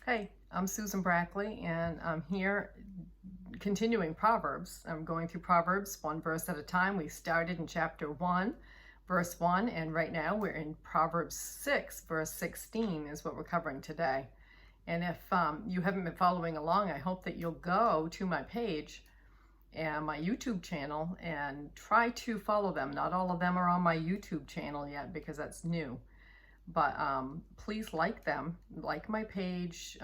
Hey, I'm Susan Brackley, and I'm here continuing Proverbs. I'm going through Proverbs one verse at a time. We started in chapter 1, verse 1, and right now we're in Proverbs 6, verse 16 is what we're covering today. And if you haven't been following along, I hope that you'll go to my page and my YouTube channel and try to follow them. Not all of them are on my YouTube channel yet because that's new. But please like them, like my page,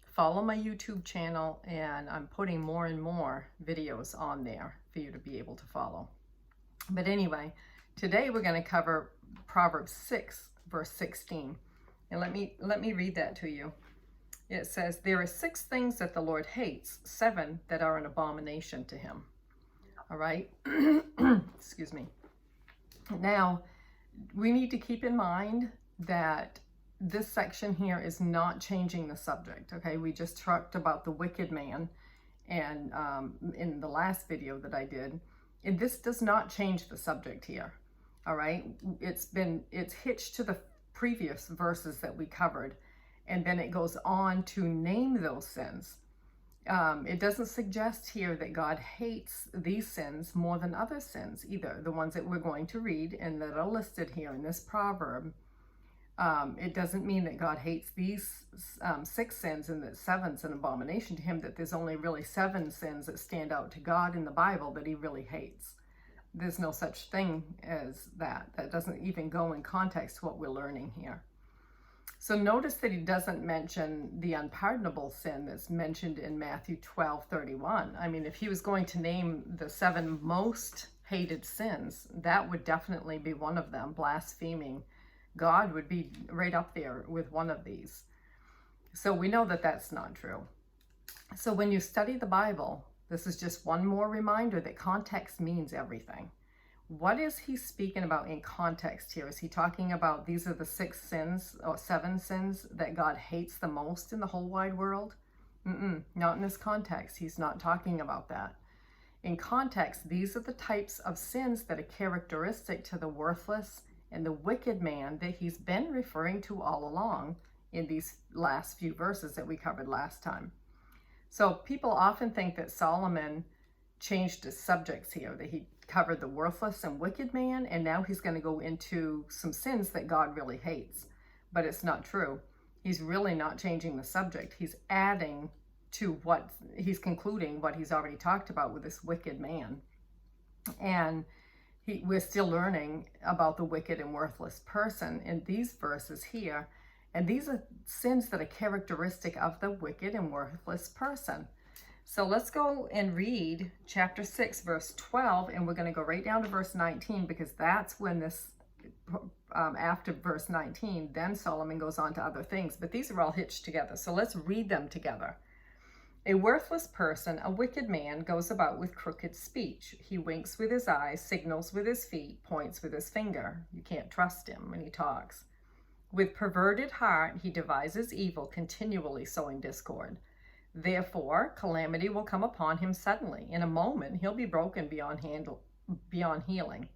follow my YouTube channel, and I'm putting more and more videos on there for you to be able to follow. But anyway, today we're going to cover Proverbs 6, verse 16. And let me read that to you. It says, "There are 6 things that the Lord hates, 7 that are an abomination to him." All right? Excuse me. Now, we need to keep in mind that this section here is not changing the subject, okay? We just talked about the wicked man and in the last video that I did, and this does not change the subject here, all right? It's hitched to the previous verses that we covered, and then it goes on to name those sins. It doesn't suggest here that God hates these sins more than other sins either, the ones that we're going to read and that are listed here in this proverb. It doesn't mean that God hates these 6 sins and that 7's an abomination to him, that there's only really 7 sins that stand out to God in the Bible that he really hates. There's no such thing as that. That doesn't even go in context to what we're learning here. So notice that he doesn't mention the unpardonable sin that's mentioned in Matthew 12:31. I mean, if he was going to name the 7 most hated sins, that would definitely be one of them. Blaspheming God would be right up there with one of these. So we know that that's not true. So when you study the Bible, this is just one more reminder that context means everything. What is he speaking about in context here? Is he talking about these are the 6 sins or 7 sins that God hates the most in the whole wide world? Not in this context. He's not talking about that. In context, these are the types of sins that are characteristic to the worthless and the wicked man that he's been referring to all along in these last few verses that we covered last time. So people often think that Solomon changed his subjects here, that he covered the worthless and wicked man, and now he's going to go into some sins that God really hates. But it's not true. He's really not changing the subject. He's adding to what he's concluding what he's already talked about with this wicked man. And we're still learning about the wicked and worthless person in these verses here. And these are sins that are characteristic of the wicked and worthless person. So let's go and read chapter 6, verse 12, and we're going to go right down to verse 19, because that's when this, after verse 19, then Solomon goes on to other things. But these are all hitched together. So let's read them together. "A worthless person, a wicked man, goes about with crooked speech. He winks with his eyes, signals with his feet, points with his finger." You can't trust him when he talks. "With perverted heart, he devises evil, continually sowing discord. Therefore, calamity will come upon him suddenly. In a moment, he'll be broken beyond healing."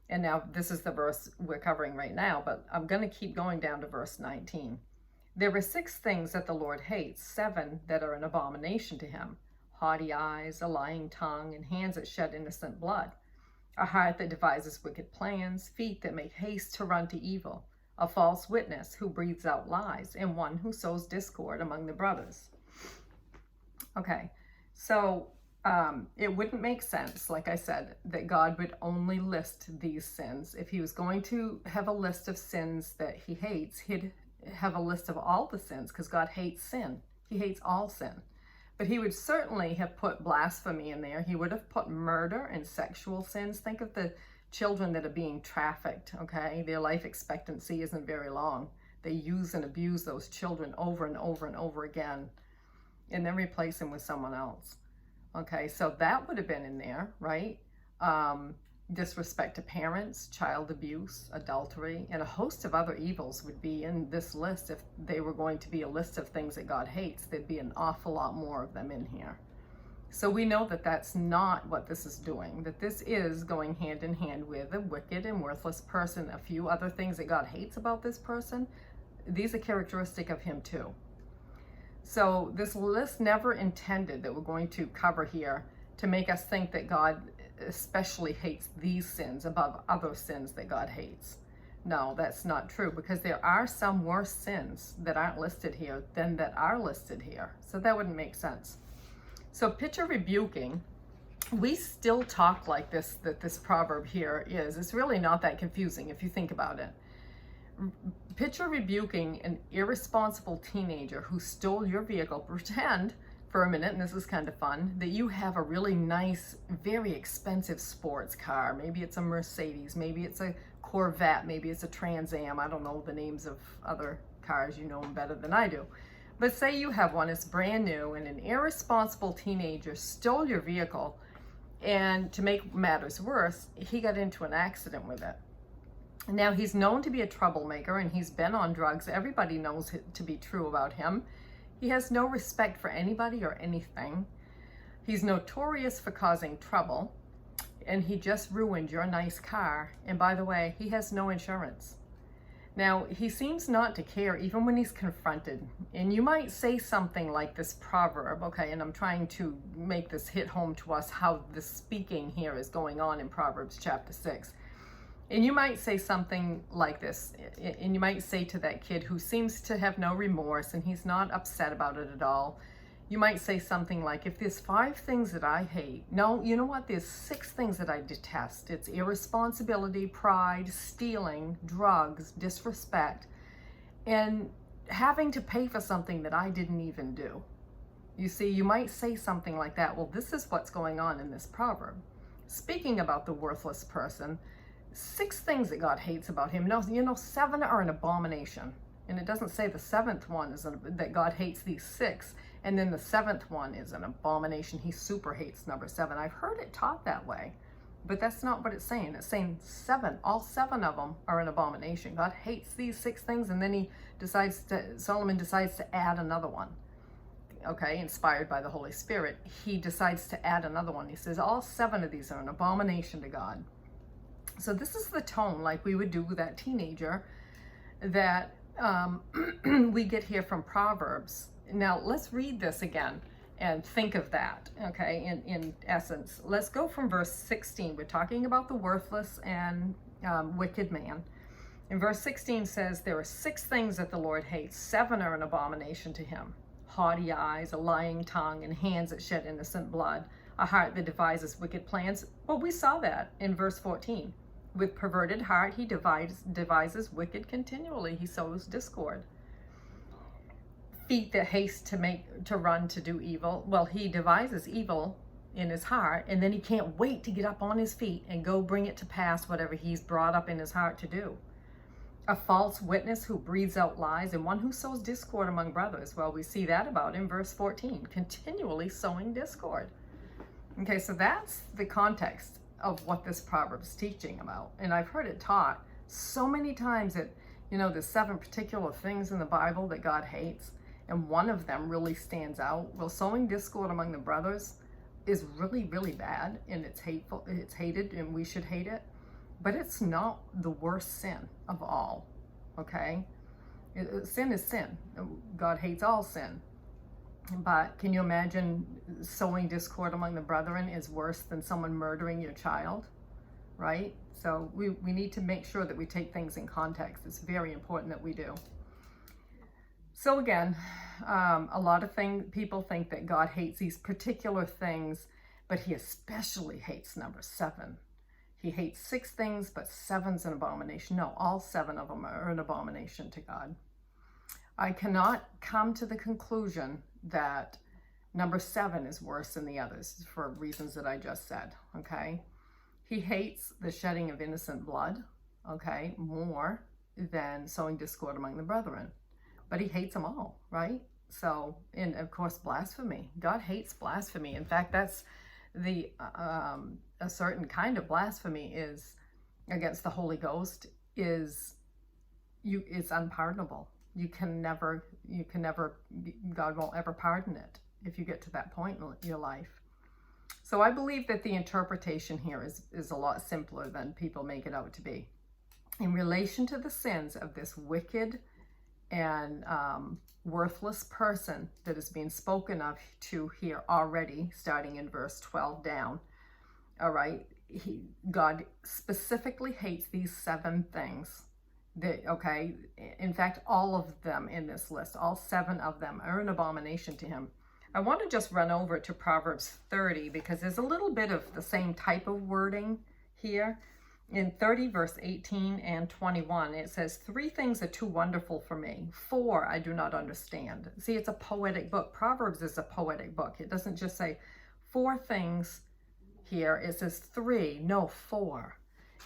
And now this is the verse we're covering right now, but I'm going to keep going down to verse 19. "There are 6 things that the Lord hates, 7 that are an abomination to him: haughty eyes, a lying tongue, and hands that shed innocent blood, a heart that devises wicked plans, feet that make haste to run to evil, a false witness who breathes out lies, and one who sows discord among the brothers." Okay, so it wouldn't make sense, like I said, that God would only list these sins. If he was going to have a list of sins that he hates, he'd have a list of all the sins, because God hates sin. He hates all sin. But he would certainly have put blasphemy in there. He would have put murder and sexual sins. Think of the children that are being trafficked, okay? Their life expectancy isn't very long. They use and abuse those children over and over and over again, and then replace them with someone else. Okay, so that would have been in there, right? Disrespect to parents, child abuse, adultery, and a host of other evils would be in this list. If they were going to be a list of things that God hates, there'd be an awful lot more of them in here. So we know that that's not what this is doing, that this is going hand in hand with a wicked and worthless person. A few other things that God hates about this person, these are characteristic of him too. So this list never intended that we're going to cover here to make us think that God especially hates these sins above other sins that God hates. No, that's not true, because there are some worse sins that aren't listed here than that are listed here. So that wouldn't make sense. So picture rebuking. We still talk like this, that this proverb here is. It's really not that confusing if you think about it. Picture rebuking an irresponsible teenager who stole your vehicle. Pretend for a minute, and this is kind of fun, that you have a really nice, very expensive sports car. Maybe it's a Mercedes, maybe it's a Corvette, maybe it's a Trans Am. I don't know the names of other cars, you know them better than I do. But say you have one, it's brand new, and an irresponsible teenager stole your vehicle, and to make matters worse, he got into an accident with it. Now, he's known to be a troublemaker, and he's been on drugs. Everybody knows it to be true about him. He has no respect for anybody or anything. He's notorious for causing trouble, and he just ruined your nice car. And by the way, he has no insurance. Now, he seems not to care even when he's confronted. And you might say something like this proverb, okay, and I'm trying to make this hit home to us how the speaking here is going on in Proverbs chapter 6. And you might say something like this, and you might say to that kid who seems to have no remorse and he's not upset about it at all, you might say something like, if there's 5 things that I hate, no, you know what, there's 6 things that I detest. It's irresponsibility, pride, stealing, drugs, disrespect, and having to pay for something that I didn't even do. You see, you might say something like that. Well, this is what's going on in this proverb. Speaking about the worthless person, 6 things that God hates about him. No, 7 are an abomination. And it doesn't say the 7th one is that God hates these 6. And then the 7th one is an abomination. He super hates number 7. I've heard it taught that way. But that's not what it's saying. It's saying 7. All 7 of them are an abomination. God hates these 6 things. And then Solomon decides to add another one. Okay, inspired by the Holy Spirit. He decides to add another one. He says all 7 of these are an abomination to God. So this is the tone like we would do with that teenager that we get here from Proverbs. Now let's read this again and think of that, okay, in essence. Let's go from verse 16. We're talking about the worthless and wicked man. And verse 16 says, there are 6 things that the Lord hates. 7 are an abomination to him. Haughty eyes, a lying tongue, and hands that shed innocent blood, a heart that devises wicked plans. Well, we saw that in verse 14. With perverted heart, he devises wicked continually. He sows discord. Feet that haste to run to do evil. Well, he devises evil in his heart, and then he can't wait to get up on his feet and go bring it to pass whatever he's brought up in his heart to do. A false witness who breathes out lies, and one who sows discord among brothers. Well, we see that about in verse 14, continually sowing discord. Okay, so that's the context of what this proverb is teaching about. And I've heard it taught so many times that, there's 7 particular things in the Bible that God hates, and one of them really stands out. Well, sowing discord among the brothers is really, really bad, and it's hateful, it's hated, and we should hate it, but it's not the worst sin of all, okay? Sin is sin. God hates all sin. But can you imagine sowing discord among the brethren is worse than someone murdering your child, right? So we need to make sure that we take things in context. It's very important that we do. So again, a lot of people think that God hates these particular things, but he especially hates number 7. He hates 6 things, but 7's an abomination. No, all 7 of them are an abomination to God. I cannot come to the conclusion that number 7 is worse than the others for reasons that I just said, okay? He hates the shedding of innocent blood, okay, more than sowing discord among the brethren. But he hates them all, right? So, and of course, blasphemy. God hates blasphemy. In fact, that's a certain kind of blasphemy is against the Holy Ghost it's unpardonable. You can never, God won't ever pardon it if you get to that point in your life. So I believe that the interpretation here is a lot simpler than people make it out to be. In relation to the sins of this wicked and worthless person that is being spoken of to here already, starting in verse 12 down. All right, God specifically hates these 7 things. Okay, in fact, all of them in this list, all 7 of them are an abomination to him. I want to just run over to Proverbs 30 because there's a little bit of the same type of wording here. In 30 verse 18 and 21, it says, 3 things are too wonderful for me. 4 I do not understand. See, it's a poetic book. Proverbs is a poetic book. It doesn't just say 4 things here. It says 3, no 4.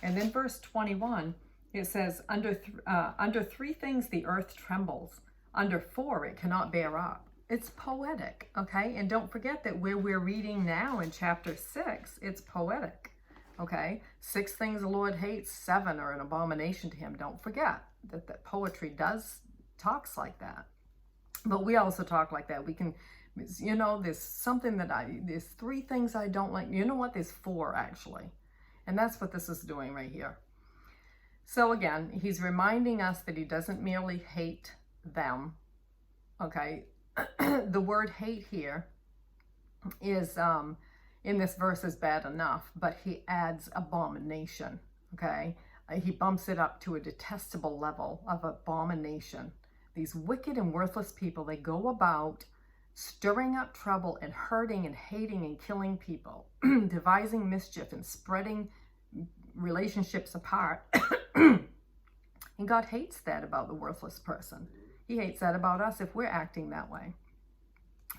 And then verse 21, it says, under 3 things the earth trembles. Under 4 it cannot bear up. It's poetic, okay? And don't forget that where we're reading now in chapter 6, it's poetic. Okay, 6 things the Lord hates, 7 are an abomination to him. Don't forget that poetry talks like that. But we also talk like that. We can, there's something there's 3 things I don't like. You know what? There's 4 actually. And that's what this is doing right here. So again, he's reminding us that he doesn't merely hate them. Okay, the word hate here is, in this verse is bad enough, but he adds abomination, okay? He bumps it up to a detestable level of abomination. These wicked and worthless people, they go about stirring up trouble and hurting and hating and killing people, devising mischief and spreading relationships apart. And God hates that about the worthless person. He hates that about us if we're acting that way.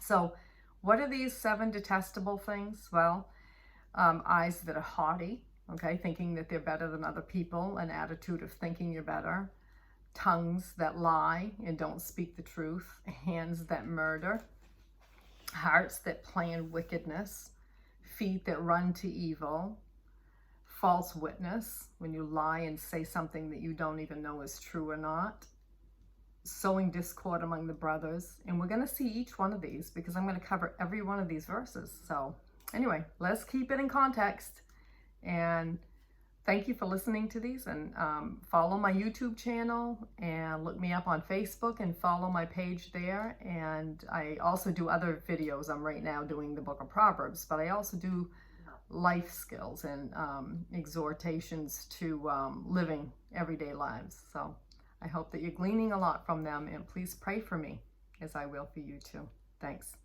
So, what are these 7 detestable things? Well, eyes that are haughty, okay, thinking that they're better than other people, an attitude of thinking you're better, tongues that lie and don't speak the truth, hands that murder, hearts that plan wickedness, feet that run to evil, false witness, when you lie and say something that you don't even know is true or not, sowing discord among the brothers. And we're going to see each one of these because I'm going to cover every one of these verses. So anyway, let's keep it in context. And thank you for listening to these. And follow my YouTube channel and look me up on Facebook and follow my page there. And I also do other videos. I'm right now doing the book of Proverbs, but I also do life skills and exhortations to living everyday lives. So I hope that you're gleaning a lot from them, and please pray for me as I will for you too. Thanks.